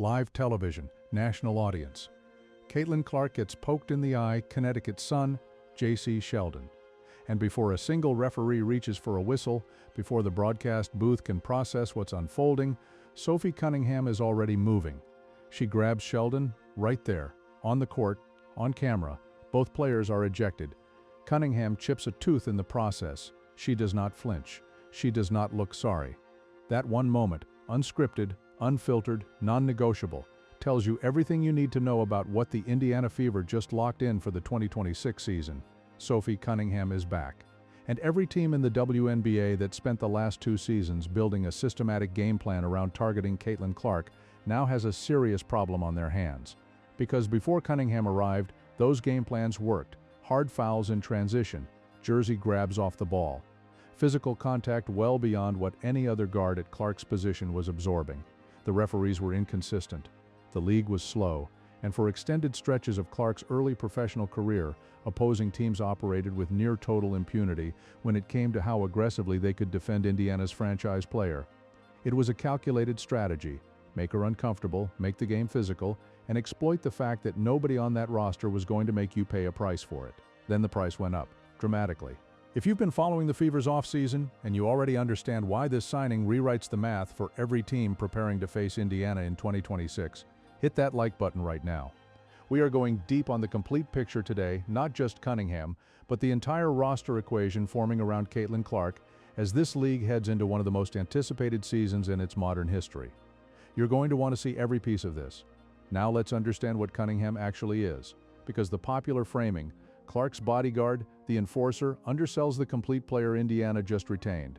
Live television, national audience. Caitlin Clark gets poked in the eye, Connecticut's son, J.C. Sheldon. And before a single referee reaches for a whistle, before the broadcast booth can process what's unfolding, Sophie Cunningham is already moving. She grabs Sheldon right there, on the court, on camera. Both players are ejected. Cunningham chips a tooth in the process. She does not flinch. She does not look sorry. That one moment, unscripted, unfiltered, non-negotiable, tells you everything you need to know about what the Indiana Fever just locked in for the 2026 season. Sophie Cunningham is back. And every team in the WNBA that spent the last 2 seasons building a systematic game plan around targeting Caitlin Clark now has a serious problem on their hands. Because before Cunningham arrived, those game plans worked. Hard fouls in transition, jersey grabs off the ball. Physical contact well beyond what any other guard at Clark's position was absorbing. The referees were inconsistent. The league was slow, and for extended stretches of Clark's early professional career, opposing teams operated with near-total impunity when it came to how aggressively they could defend Indiana's franchise player. It was a calculated strategy: make her uncomfortable, make the game physical, and exploit the fact that nobody on that roster was going to make you pay a price for it. Then the price went up, dramatically. If you've been following the Fever's offseason, and you already understand why this signing rewrites the math for every team preparing to face Indiana in 2026, hit that like button right now. We are going deep on the complete picture today, not just Cunningham, but the entire roster equation forming around Caitlin Clark, as this league heads into one of the most anticipated seasons in its modern history. You're going to want to see every piece of this. Now let's understand what Cunningham actually is, because the popular framing, Clark's bodyguard, the enforcer, undersells the complete player Indiana just retained.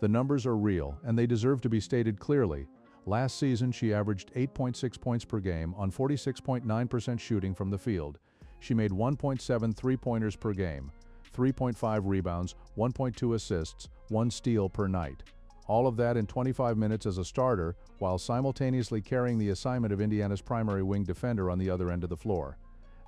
The numbers are real, and they deserve to be stated clearly. Last season, she averaged 8.6 points per game on 46.9% shooting from the field. She made 1.7 three-pointers per game, 3.5 rebounds, 1.2 assists, 1 steal per night. All of that in 25 minutes as a starter, while simultaneously carrying the assignment of Indiana's primary wing defender on the other end of the floor.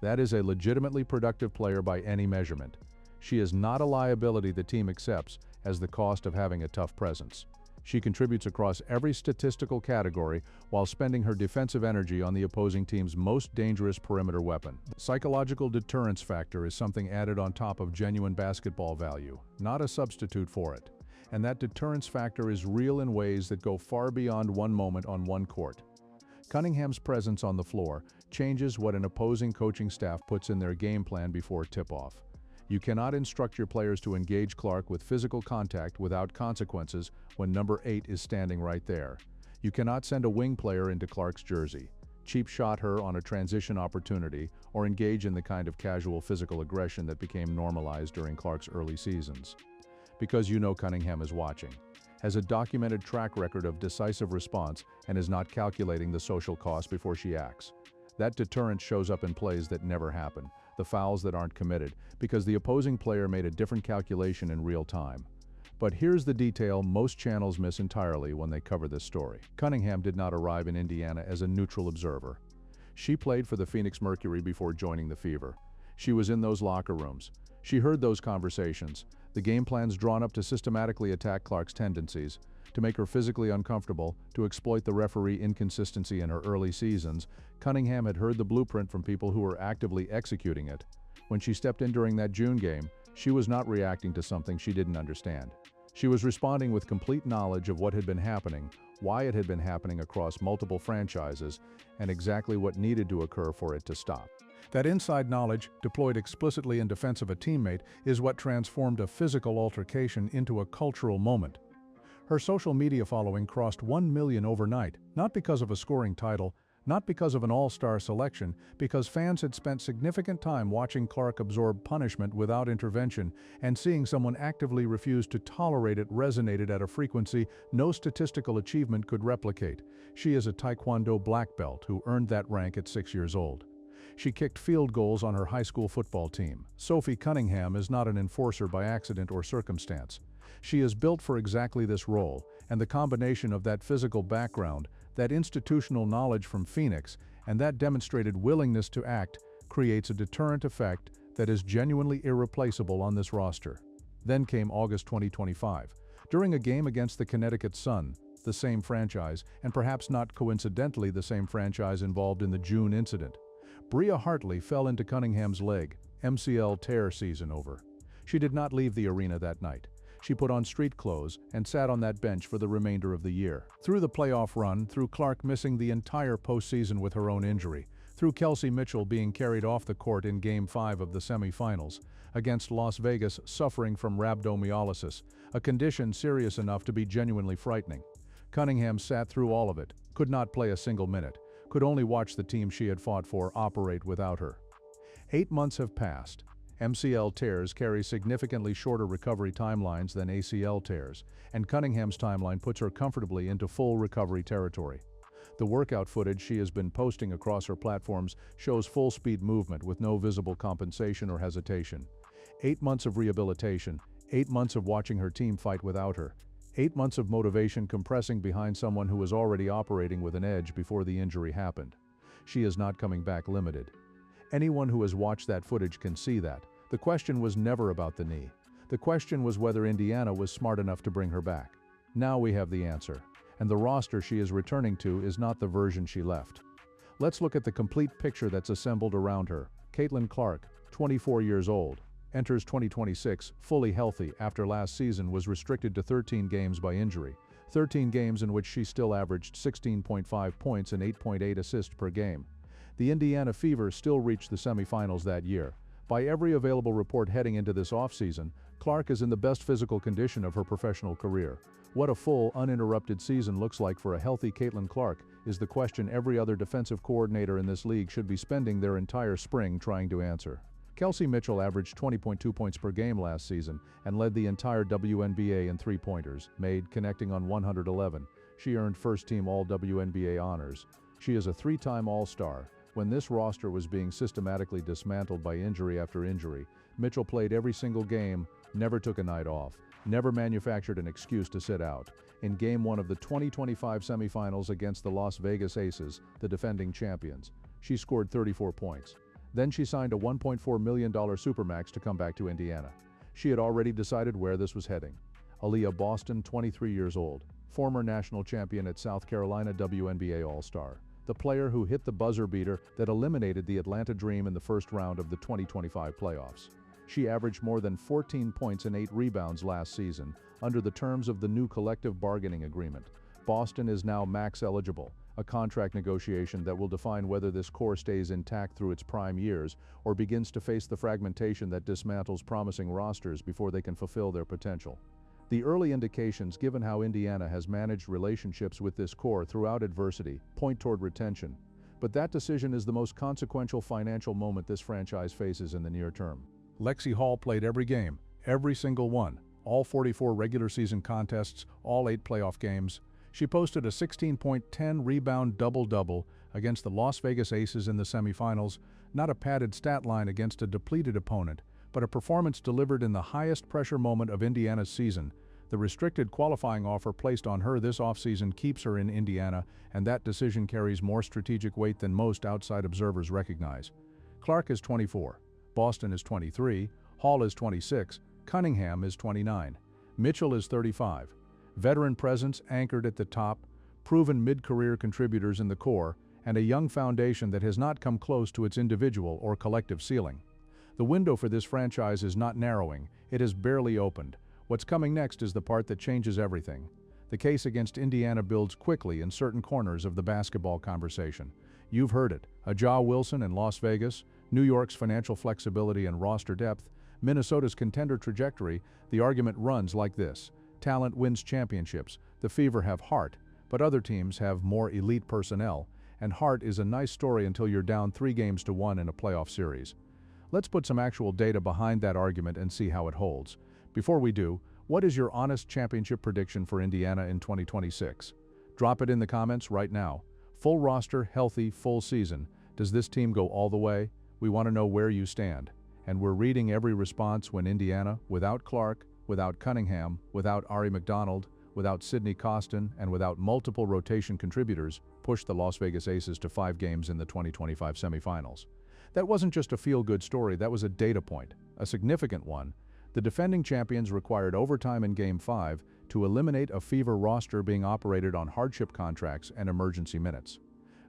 That is a legitimately productive player by any measurement. She is not a liability the team accepts as the cost of having a tough presence. She contributes across every statistical category while spending her defensive energy on the opposing team's most dangerous perimeter weapon. The psychological deterrence factor is something added on top of genuine basketball value, not a substitute for it. And that deterrence factor is real in ways that go far beyond one moment on one court. Cunningham's presence on the floor changes what an opposing coaching staff puts in their game plan before tip-off. You cannot instruct your players to engage Clark with physical contact without consequences when number 8 is standing right there. You cannot send a wing player into Clark's jersey, cheap shot her on a transition opportunity, or engage in the kind of casual physical aggression that became normalized during Clark's early seasons. Because you know Cunningham is watching, has a documented track record of decisive response, and is not calculating the social cost before she acts. That deterrence shows up in plays that never happen, the fouls that aren't committed, because the opposing player made a different calculation in real time. But here's the detail most channels miss entirely when they cover this story. Cunningham did not arrive in Indiana as a neutral observer. She played for the Phoenix Mercury before joining the Fever. She was in those locker rooms. She heard those conversations, the game plans drawn up to systematically attack Clark's tendencies, to make her physically uncomfortable, to exploit the referee inconsistency in her early seasons. Cunningham had heard the blueprint from people who were actively executing it. When she stepped in during that June game, she was not reacting to something she didn't understand. She was responding with complete knowledge of what had been happening, why it had been happening across multiple franchises, and exactly what needed to occur for it to stop. That inside knowledge, deployed explicitly in defense of a teammate, is what transformed a physical altercation into a cultural moment. Her social media following crossed 1 million overnight, not because of a scoring title, not because of an all-star selection, because fans had spent significant time watching Clark absorb punishment without intervention, and seeing someone actively refuse to tolerate it resonated at a frequency no statistical achievement could replicate. She is a Taekwondo black belt who earned that rank at 6 years old. She kicked field goals on her high school football team. Sophie Cunningham is not an enforcer by accident or circumstance. She is built for exactly this role, and the combination of that physical background, that institutional knowledge from Phoenix, and that demonstrated willingness to act creates a deterrent effect that is genuinely irreplaceable on this roster. Then came August 2025. During a game against the Connecticut Sun, the same franchise, and perhaps not coincidentally the same franchise involved in the June incident. Bria Hartley fell into Cunningham's leg, MCL tear season over. She did not leave the arena that night. She put on street clothes and sat on that bench for the remainder of the year. Through the playoff run, through Clark missing the entire postseason with her own injury, through Kelsey Mitchell being carried off the court in Game 5 of the semifinals, against Las Vegas suffering from rhabdomyolysis, a condition serious enough to be genuinely frightening. Cunningham sat through all of it, could not play a single minute, could only watch the team she had fought for operate without her. 8 months have passed. MCL tears carry significantly shorter recovery timelines than ACL tears, and Cunningham's timeline puts her comfortably into full recovery territory. The workout footage she has been posting across her platforms shows full-speed movement with no visible compensation or hesitation. 8 months of rehabilitation, 8 months of watching her team fight without her, 8 months of motivation compressing behind someone who was already operating with an edge before the injury happened. She is not coming back limited. Anyone who has watched that footage can see that. The question was never about the knee. The question was whether Indiana was smart enough to bring her back. Now we have the answer, and the roster she is returning to is not the version she left. Let's look at the complete picture that's assembled around her. Caitlin Clark, 24 years old, enters 2026 fully healthy after last season was restricted to 13 games by injury, 13 games in which she still averaged 16.5 points and 8.8 assists per game. The Indiana Fever still reached the semifinals that year. By every available report heading into this offseason, Clark is in the best physical condition of her professional career. What a full, uninterrupted season looks like for a healthy Caitlin Clark is the question every other defensive coordinator in this league should be spending their entire spring trying to answer. Kelsey Mitchell averaged 20.2 points per game last season and led the entire WNBA in three-pointers, made, connecting on 111. She earned first-team All-WNBA honors. She is a three-time All-Star. When this roster was being systematically dismantled by injury after injury, Mitchell played every single game, never took a night off, never manufactured an excuse to sit out. In Game 1 of the 2025 semifinals against the Las Vegas Aces, the defending champions, she scored 34 points. Then she signed a $1.4 million supermax to come back to Indiana. She had already decided where this was heading. Aliyah Boston, 23 years old, former national champion at South Carolina WNBA All-Star. The player who hit the buzzer beater that eliminated the Atlanta Dream in the first round of the 2025 playoffs. She averaged more than 14 points and 8 rebounds last season under the terms of the new collective bargaining agreement. Boston is now max eligible, a contract negotiation that will define whether this core stays intact through its prime years or begins to face the fragmentation that dismantles promising rosters before they can fulfill their potential. The early indications, given how Indiana has managed relationships with this core throughout adversity, point toward retention. But that decision is the most consequential financial moment this franchise faces in the near term. Lexie Hall played every game, every single one, all 44 regular season contests, all 8 playoff games. She posted a 16.10 rebound double-double against the Las Vegas Aces in the semifinals, not a padded stat line against a depleted opponent, but a performance delivered in the highest pressure moment of Indiana's season. The restricted qualifying offer placed on her this offseason keeps her in Indiana, and that decision carries more strategic weight than most outside observers recognize. Clark is 24, Boston is 23, Hall is 26, Cunningham is 29, Mitchell is 35. Veteran presence anchored at the top, proven mid-career contributors in the core, and a young foundation that has not come close to its individual or collective ceiling. The window for this franchise is not narrowing, it has barely opened. What's coming next is the part that changes everything. The case against Indiana builds quickly in certain corners of the basketball conversation. You've heard it, a Ja Wilson in Las Vegas, New York's financial flexibility and roster depth, Minnesota's contender trajectory. The argument runs like this. Talent wins championships, the Fever have heart, but other teams have more elite personnel, and heart is a nice story until you're down 3-1 in a playoff series. Let's put some actual data behind that argument and see how it holds. Before we do, what is your honest championship prediction for Indiana in 2026? Drop it in the comments right now. Full roster, healthy, full season. Does this team go all the way? We want to know where you stand. And we're reading every response when Indiana, without Clark, without Cunningham, without Ari McDonald, without Sidney Costin, and without multiple rotation contributors, pushed the Las Vegas Aces to 5 games in the 2025 semifinals. That wasn't just a feel-good story, that was a data point, a significant one. The defending champions required overtime in Game 5 to eliminate a Fever roster being operated on hardship contracts and emergency minutes.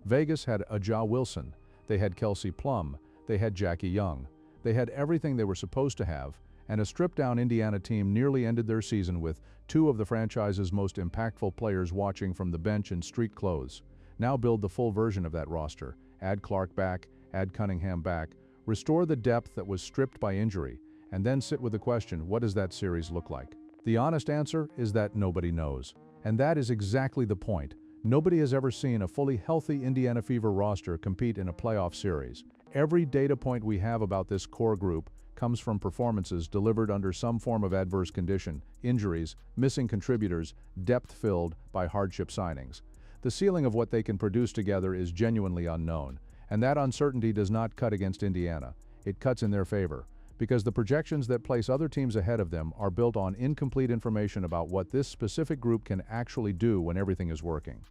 Vegas had Aja Wilson, they had Kelsey Plum, they had Jackie Young. They had everything they were supposed to have, and a stripped-down Indiana team nearly ended their season with two of the franchise's most impactful players watching from the bench in street clothes. Now build the full version of that roster. Add Clark back, add Cunningham back, restore the depth that was stripped by injury, and then sit with the question, what does that series look like? The honest answer is that nobody knows. And that is exactly the point. Nobody has ever seen a fully healthy Indiana Fever roster compete in a playoff series. Every data point we have about this core group comes from performances delivered under some form of adverse condition, injuries, missing contributors, depth filled by hardship signings. The ceiling of what they can produce together is genuinely unknown, and that uncertainty does not cut against Indiana. It cuts in their favor, because the projections that place other teams ahead of them are built on incomplete information about what this specific group can actually do when everything is working.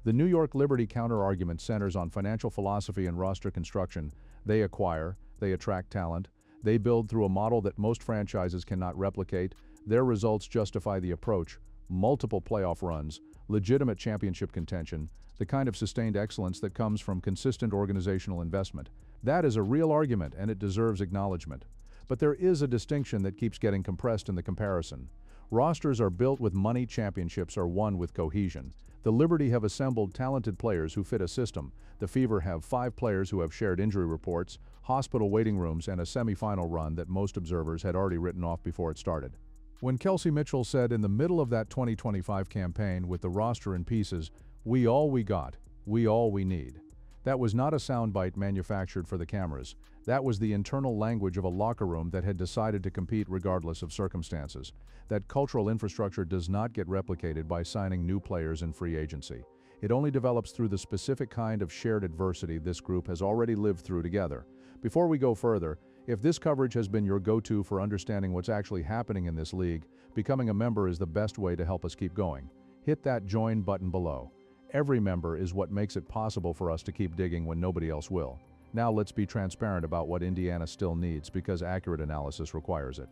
The New York Liberty counter-argument centers on financial philosophy and roster construction. They acquire, they attract talent, they build through a model that most franchises cannot replicate. Their results justify the approach: multiple playoff runs, legitimate championship contention, the kind of sustained excellence that comes from consistent organizational investment. That is a real argument, and it deserves acknowledgement. But there is a distinction that keeps getting compressed in the comparison. Rosters are built with money, championships are won with cohesion. The Liberty have assembled talented players who fit a system. The Fever have 5 players who have shared injury reports, hospital waiting rooms, and a semifinal run that most observers had already written off before it started. When Kelsey Mitchell said in the middle of that 2025 campaign with the roster in pieces, "We all we got, we all we need," that was not a soundbite manufactured for the cameras. That was the internal language of a locker room that had decided to compete regardless of circumstances. That cultural infrastructure does not get replicated by signing new players in free agency. It only develops through the specific kind of shared adversity this group has already lived through together. Before we go further, if this coverage has been your go-to for understanding what's actually happening in this league, becoming a member is the best way to help us keep going. Hit that join button below. Every member is what makes it possible for us to keep digging when nobody else will. Now let's be transparent about what Indiana still needs, because accurate analysis requires it.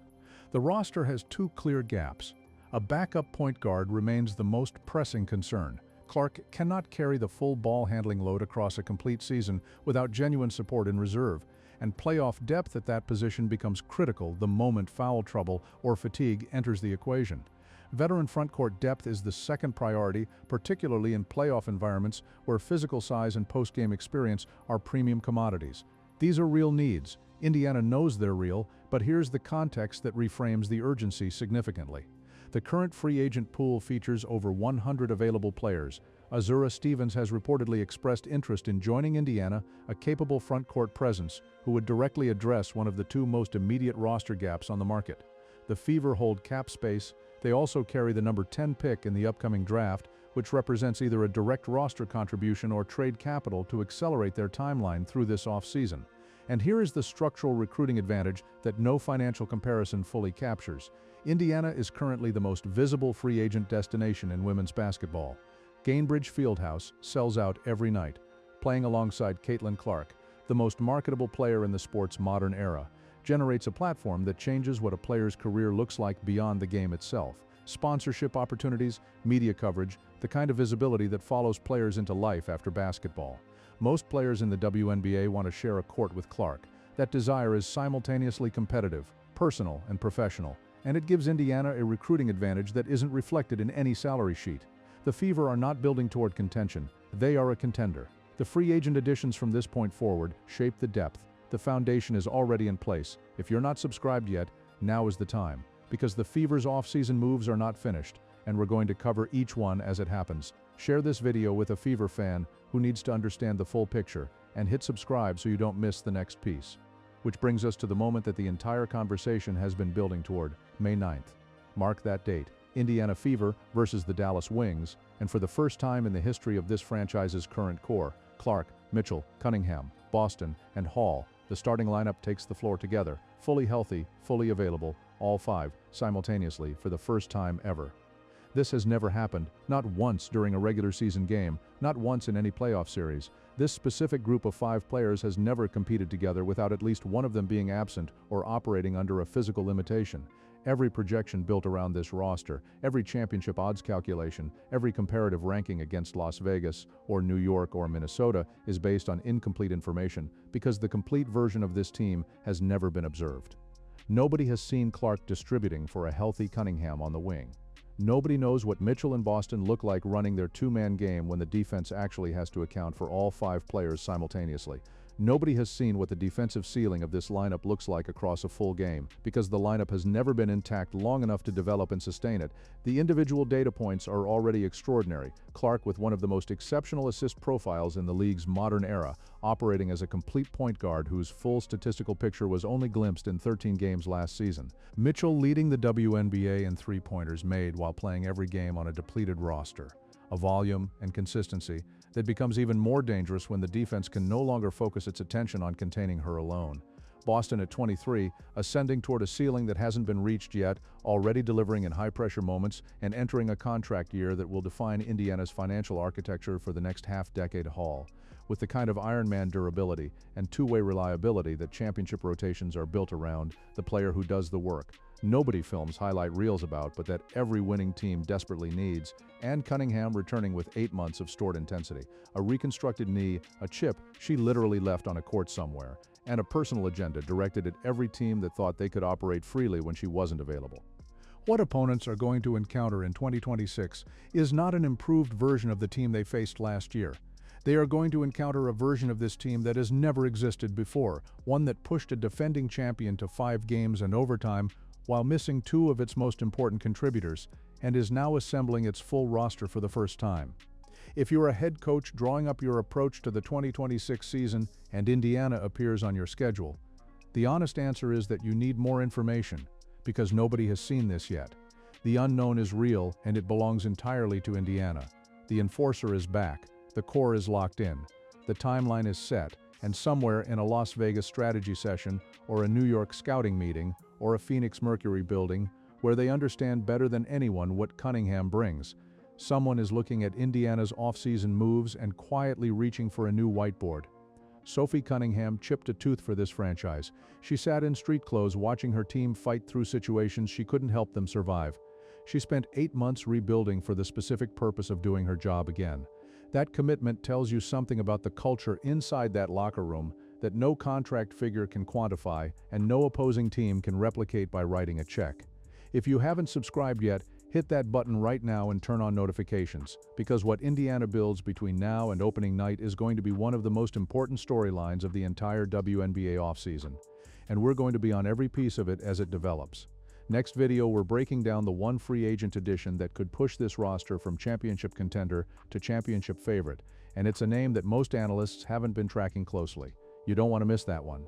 The roster has 2 clear gaps. A backup point guard remains the most pressing concern. Clark cannot carry the full ball handling load across a complete season without genuine support in reserve, and playoff depth at that position becomes critical the moment foul trouble or fatigue enters the equation. Veteran frontcourt depth is the second priority, particularly in playoff environments where physical size and post-game experience are premium commodities. These are real needs. Indiana knows they're real, but here's the context that reframes the urgency significantly. The current free agent pool features over 100 available players. Azura Stevens has reportedly expressed interest in joining Indiana, a capable frontcourt presence who would directly address one of the 2 most immediate roster gaps on the market. The Fever hold cap space. They also carry the number 10 pick in the upcoming draft, which represents either a direct roster contribution or trade capital to accelerate their timeline through this offseason. And here is the structural recruiting advantage that no financial comparison fully captures. Indiana is currently the most visible free agent destination in women's basketball. Gainbridge Fieldhouse sells out every night, playing alongside Caitlin Clark, the most marketable player in the sport's modern era, generates a platform that changes what a player's career looks like beyond the game itself. Sponsorship opportunities, media coverage, the kind of visibility that follows players into life after basketball. Most players in the WNBA want to share a court with Clark. That desire is simultaneously competitive, personal, and professional, and it gives Indiana a recruiting advantage that isn't reflected in any salary sheet. The Fever are not building toward contention. They are a contender. The free agent additions from this point forward shape the depth. The foundation is already in place. If you're not subscribed yet, now is the time, because the Fever's off-season moves are not finished, and we're going to cover each one as it happens. Share this video with a Fever fan who needs to understand the full picture, and hit subscribe so you don't miss the next piece. Which brings us to the moment that the entire conversation has been building toward, May 9th. Mark that date. Indiana Fever versus the Dallas Wings, and for the first time in the history of this franchise's current core, Clark, Mitchell, Cunningham, Boston, and Hall, the starting lineup takes the floor together, fully healthy, fully available, all 5, simultaneously for the first time ever. This has never happened, not once during a regular season game, not once in any playoff series. This specific group of 5 players has never competed together without at least one of them being absent or operating under a physical limitation. Every projection built around this roster, every championship odds calculation, every comparative ranking against Las Vegas or New York or Minnesota is based on incomplete information because the complete version of this team has never been observed. Nobody has seen Clark distributing for a healthy Cunningham on the wing. Nobody knows what Mitchell and Boston look like running their two-man game when the defense actually has to account for all 5 players simultaneously. Nobody has seen what the defensive ceiling of this lineup looks like across a full game, because the lineup has never been intact long enough to develop and sustain it. The individual data points are already extraordinary. Clark, with one of the most exceptional assist profiles in the league's modern era, operating as a complete point guard whose full statistical picture was only glimpsed in 13 games last season. Mitchell leading the WNBA in three-pointers made while playing every game on a depleted roster. A volume and consistency that becomes even more dangerous when the defense can no longer focus its attention on containing her alone. Boston at 23, ascending toward a ceiling that hasn't been reached yet, already delivering in high-pressure moments and entering a contract year that will define Indiana's financial architecture for the next half-decade. Hall, with the kind of Ironman durability and two-way reliability that championship rotations are built around, the player who does the work. Nobody films highlight reels about, but that every winning team desperately needs, and Cunningham returning with 8 months of stored intensity, a reconstructed knee, a chip she literally left on a court somewhere, and a personal agenda directed at every team that thought they could operate freely when she wasn't available. What opponents are going to encounter in 2026 is not an improved version of the team they faced last year. They are going to encounter a version of this team that has never existed before, one that pushed a defending champion to 5 games and overtime while missing 2 of its most important contributors, and is now assembling its full roster for the first time. If you're a head coach drawing up your approach to the 2026 season and Indiana appears on your schedule, the honest answer is that you need more information, because nobody has seen this yet. The unknown is real, and it belongs entirely to Indiana. The enforcer is back, the core is locked in, the timeline is set, and somewhere in a Las Vegas strategy session or a New York scouting meeting or a Phoenix Mercury building, where they understand better than anyone what Cunningham brings, someone is looking at Indiana's off-season moves and quietly reaching for a new whiteboard. Sophie Cunningham chipped a tooth for this franchise. She sat in street clothes watching her team fight through situations she couldn't help them survive. She spent 8 months rebuilding for the specific purpose of doing her job again. That commitment tells you something about the culture inside that locker room that no contract figure can quantify and no opposing team can replicate by writing a check. If you haven't subscribed yet, hit that button right now and turn on notifications, because what Indiana builds between now and opening night is going to be one of the most important storylines of the entire WNBA offseason. And we're going to be on every piece of it as it develops. Next video, we're breaking down the one free agent addition that could push this roster from championship contender to championship favorite, and it's a name that most analysts haven't been tracking closely. You don't want to miss that one.